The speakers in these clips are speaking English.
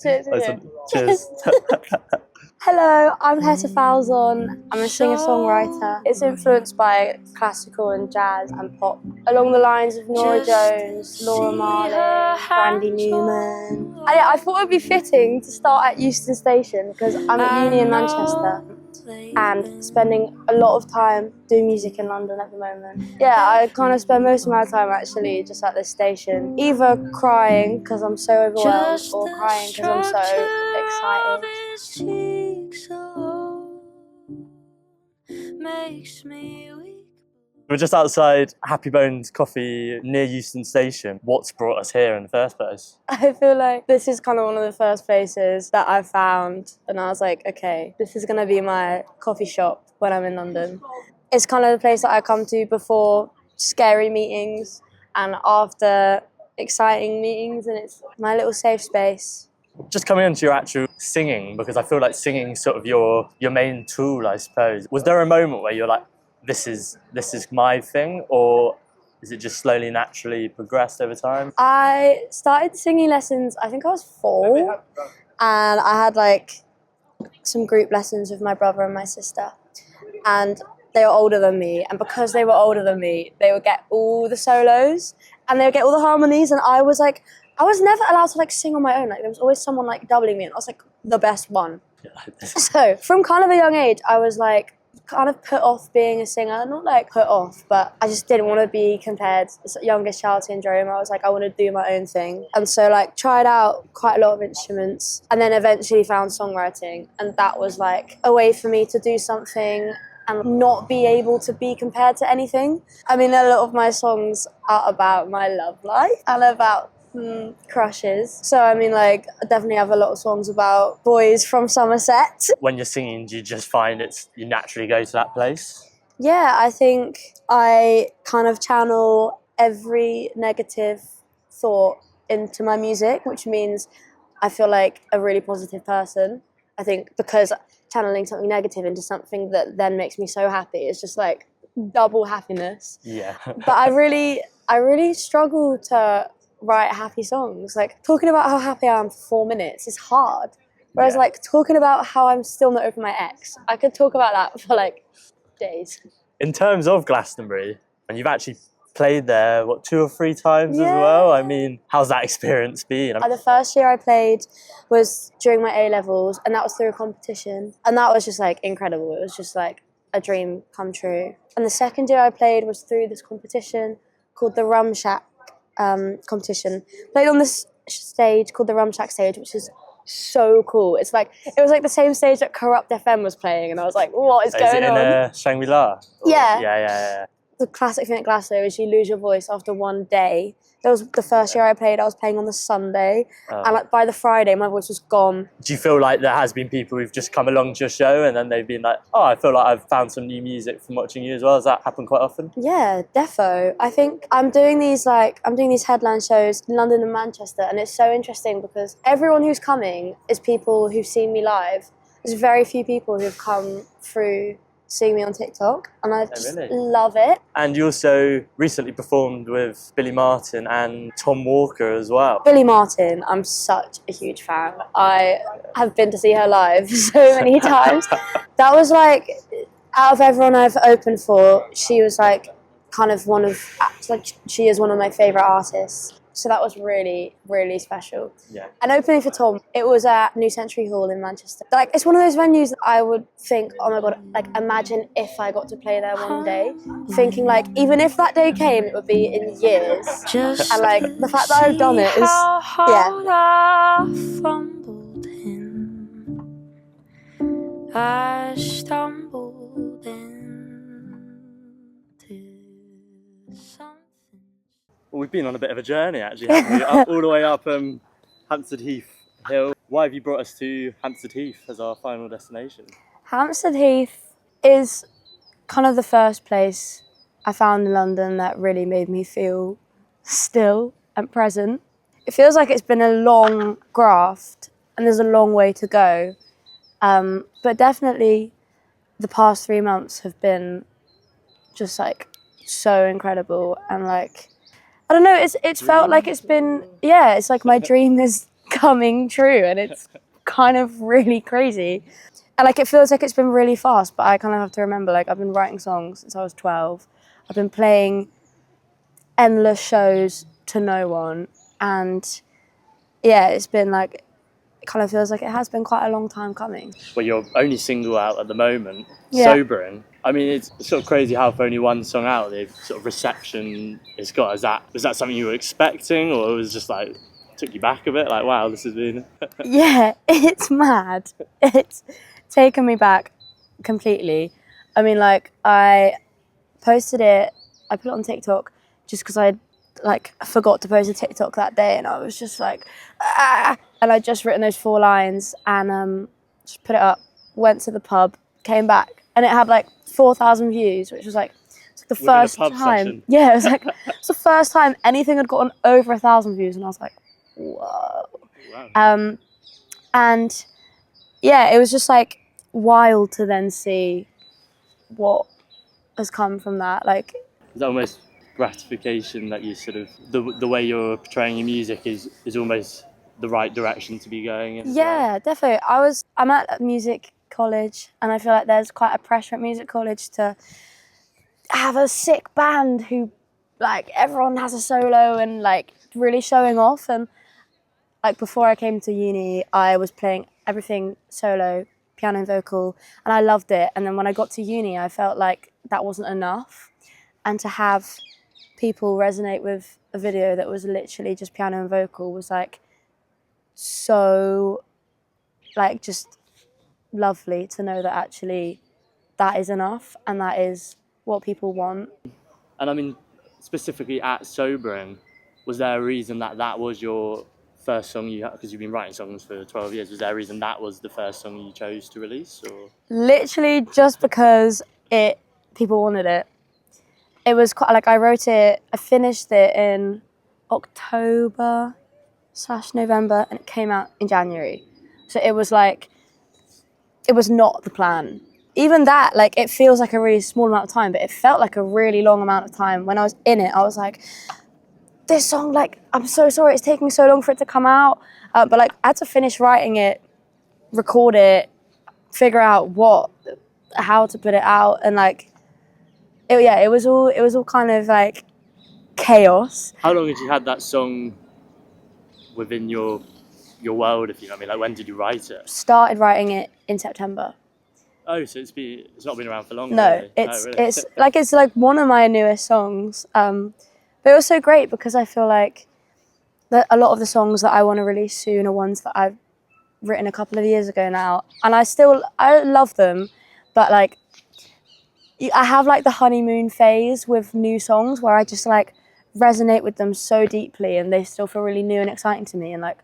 Cheers. Cheers. Hello, I'm Hetta Falzon. I'm a singer-songwriter. It's influenced by classical and jazz and pop, along the lines of Norah Jones, Laura Marling, Brandy Newman. And yeah, I thought it would be fitting to start at Euston Station because I'm at uni in Manchester and spending a lot of time doing music in London at the moment. Yeah, I kind of spend most of my time actually just at this station, either crying because I'm so overwhelmed or crying because I'm so excited. We're just outside Happy Bones Coffee near Euston Station. What's brought us here in the first place? I feel like this is kind of one of the first places that I found, and I was like, okay, this is going to be my coffee shop when I'm in London. It's kind of the place that I come to before scary meetings and after exciting meetings, and it's my little safe space. Just coming into your actual singing, because I feel like singing is sort of your main tool, I suppose. Was there a moment where you're like, this is my thing, or is it just slowly, naturally progressed over time? I started singing lessons, I think I was 4, and I had like some group lessons with my brother and my sister, and they were older than me, and because they were older than me, they would get all the solos and they would get all the harmonies, and I was never allowed to like sing on my own. Like there was always someone like doubling me, and I was like the best one. So from kind of a young age, I was like kind of put off being a singer. Not like put off, but I just didn't want to be compared. It's youngest child syndrome. I was like, I want to do my own thing. And so like tried out quite a lot of instruments and then eventually found songwriting. And that was like a way for me to do something and not be able to be compared to anything. I mean, a lot of my songs are about my love life and about crushes. So I mean, like, I definitely have a lot of songs about boys from Somerset. When you're singing, do you just find you naturally go to that place? Yeah, I think I kind of channel every negative thought into my music, which means I feel like a really positive person. I think because channeling something negative into something that then makes me so happy is just like double happiness. Yeah. But I really struggle to write happy songs. Like talking about how happy I am for 4 minutes is hard. Whereas like talking about how I'm still not over my ex, I could talk about that for like days. In terms of Glastonbury, and you've actually played there, 2 or 3 times as well? I mean, how's that experience been? The first year I played was during my A-levels, and that was through a competition. And that was just like incredible. It was just like a dream come true. And the second year I played was through this competition called the Rum Shack competition. Played on this stage called the Rum Shack stage, which is so cool. It was like the same stage that Corrupt FM was playing, and I was like, what is going on? Is it in Shangri-La? Yeah. The classic thing at Glasgow is you lose your voice after one day. That was the first year I played. I was playing on the Sunday, and like by the Friday, my voice was gone. Do you feel like there has been people who've just come along to your show and then they've been like, oh, I feel like I've found some new music from watching you as well? Does that happen quite often? Yeah, defo. I think I'm doing these headline shows in London and Manchester, and it's so interesting because everyone who's coming is people who've seen me live. There's very few people who've come through seeing me on TikTok, and I just love it. And you also recently performed with Billy Martin and Tom Walker as well. Billy Martin, I'm such a huge fan. I have been to see her live so many times. That was like, out of everyone I've opened for, she was like kind of she is one of my favourite artists. So that was really, really special. Yeah. And opening for Tom, it was at New Century Hall in Manchester. Like, it's one of those venues that I would think, oh my God, like imagine if I got to play there one day. Thinking like, even if that day came, it would be in years. And like, the fact that I've done it is, I stumbled into something. Well, we've been on a bit of a journey, actually, haven't we? All the way up Hampstead Heath hill. Why have you brought us to Hampstead Heath as our final destination? Hampstead Heath is kind of the first place I found in London that really made me feel still and present. It feels like it's been a long graft and there's a long way to go. But definitely the past 3 months have been just like so incredible, and like, I don't know, it's felt like it's been, it's like my dream is coming true, and it's kind of really crazy. And like, it feels like it's been really fast, but I kind of have to remember, like, I've been writing songs since I was 12. I've been playing endless shows to no one, and yeah, it's been like, it kind of feels like it has been quite a long time coming. Well, your only single out at the moment, Yeah. Sobering. I mean, it's sort of crazy how for only one song out, the sort of reception it's got. Was that something you were expecting, or it was just like, took you back a bit? Like, wow, this has been... Yeah, it's mad. It's taken me back completely. I mean, like, I posted it, I put it on TikTok just because I like forgot to post a TikTok that day, and I was just like, ah! And I'd just written those 4 lines and just put it up, went to the pub, came back, and it had like 4,000 views, which was like, it's like the Within first a pub time. session. Yeah, it was like, it's the first time anything had gotten over 1,000 views, and I was like, whoa. Wow. And yeah, it was just like wild to then see what has come from that. Like, Is that almost gratification that you sort of... The way you're portraying your music is almost the right direction to be going in? yeah, definitely. I'm at music college, and I feel like there's quite a pressure at music college to have a sick band who, like, everyone has a solo and like really showing off. And like, before I came to uni, I was playing everything solo, piano and vocal, and I loved it. And then when I got to uni, I felt like that wasn't enough, and to have people resonate with a video that was literally just piano and vocal was like so, like, just lovely to know that actually that is enough and that is what people want. And I mean, specifically at Sobering, was there a reason that was your first song you had? Because you've been writing songs for 12 years. Was there a reason that was the first song you chose to release? Or Literally just because people wanted it. It was quite, like, I finished it in October/November, and it came out in January. So it was like, it was not the plan. Even that, like, it feels like a really small amount of time, but it felt like a really long amount of time. When I was in it, I was like, this song, like, I'm so sorry it's taking so long for it to come out. But like, I had to finish writing it, record it, figure out how to put it out, and like, it was all kind of like chaos. how long had you had that song within your world, if you know what I mean? Like, when did you write it? Started writing it in September. Oh, so it's not been around for long. No, really? it's Oh, really? it's like one of my newest songs. But it was so great because I feel like that a lot of the songs that I want to release soon are ones that I've written a couple of years ago now, and I love them, but like, I have like the honeymoon phase with new songs where I just like resonate with them so deeply, and they still feel really new and exciting to me. And like,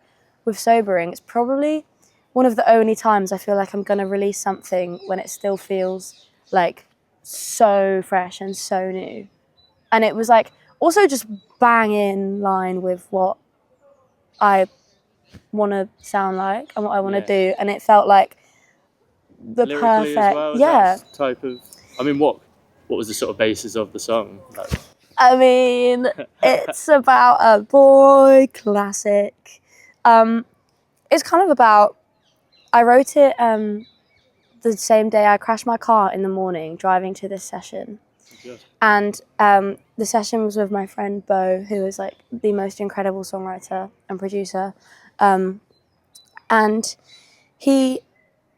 with Sobering, it's probably one of the only times I feel like I'm gonna release something when it still feels like so fresh and so new. And it was like also just bang in line with what I want to sound like and what I want to do, and it felt like the Lyrically perfect, as well, is yeah. that type of... I mean, what was the sort of basis of the song? Like... I mean, it's about a boy classic. It's kind of about, I wrote it the same day I crashed my car in the morning driving to this session. Good. And the session was with my friend Bo, who is like the most incredible songwriter and producer. And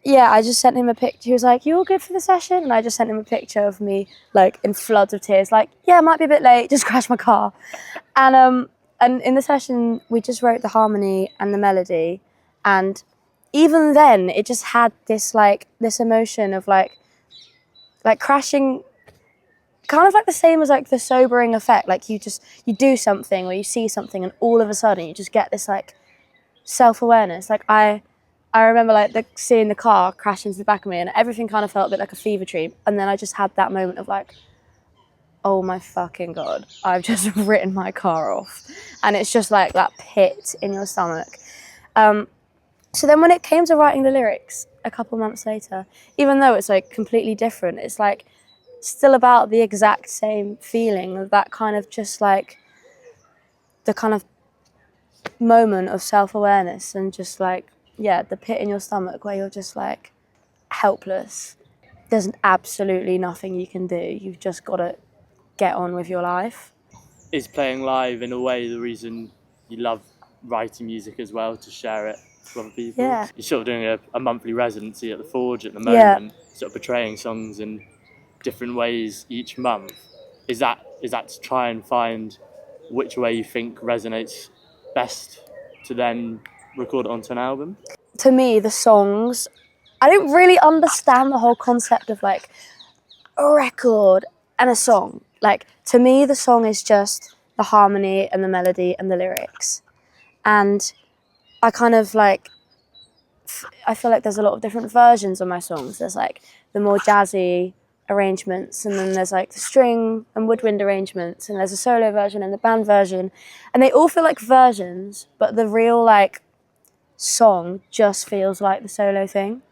I just sent him a picture. He was like, "You all good for the session?" And I just sent him a picture of me, like, in floods of tears, like, "Yeah, might be a bit late, just crashed my car." And in the session, we just wrote the harmony and the melody. And even then, it just had this emotion of like crashing, kind of like the same as like the sobering effect. Like, you do something or you see something, and all of a sudden you just get this like self-awareness. Like, I remember like seeing the car crash into the back of me, and everything kind of felt a bit like a fever dream. And then I just had that moment of like, oh my fucking God, I've just written my car off. And it's just like that pit in your stomach. So then when it came to writing the lyrics a couple months later, even though it's like completely different, it's like still about the exact same feeling of that kind of just like the kind of moment of self-awareness and just like, yeah, the pit in your stomach where you're just like helpless. There's absolutely nothing you can do. You've just got to get on with your life. Is playing live in a way the reason you love writing music as well, to share it to other people? Yeah. You're sort of doing a monthly residency at the Forge at the Yeah. moment, sort of portraying songs in different ways each month. Is that to try and find which way you think resonates best to then record it onto an album? To me, the songs, I don't really understand the whole concept of like a record and a song. Like, to me, the song is just the harmony and the melody and the lyrics. And I kind of like, I feel like there's a lot of different versions of my songs. There's like the more jazzy arrangements, and then there's like the string and woodwind arrangements, and there's a solo version and the band version. And they all feel like versions, but the real like song just feels like the solo thing.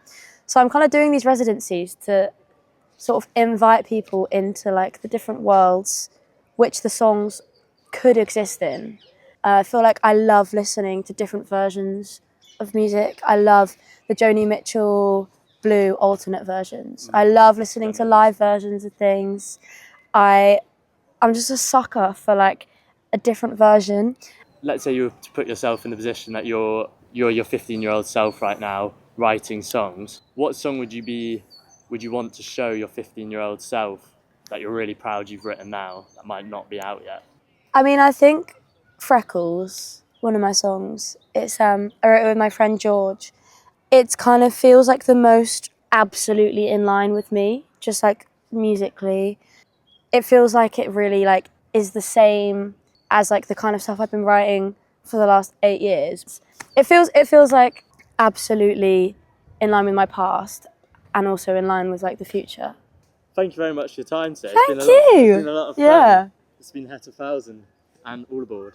So I'm kind of doing these residencies to sort of invite people into like the different worlds which the songs could exist in. I feel like I love listening to different versions of music. I love the Joni Mitchell Blue alternate versions. I love listening to live versions of things. I'm just a sucker for like a different version. Let's say you were to put yourself in the position that you're your 15-year-old self right now, writing songs. What song would you want to show your 15-year-old self that you're really proud you've written now that might not be out yet? I mean, I think Freckles, one of my songs, it's I wrote it with my friend George. It kind of feels like the most absolutely in line with me, just like musically. It feels like it really like is the same as like the kind of stuff I've been writing for the last 8 years. It feels like absolutely in line with my past and also in line with like the future. Thank you very much for your time today. Thank you. It's been a lot of fun. Yeah. It's been Hetta Falzon and all aboard.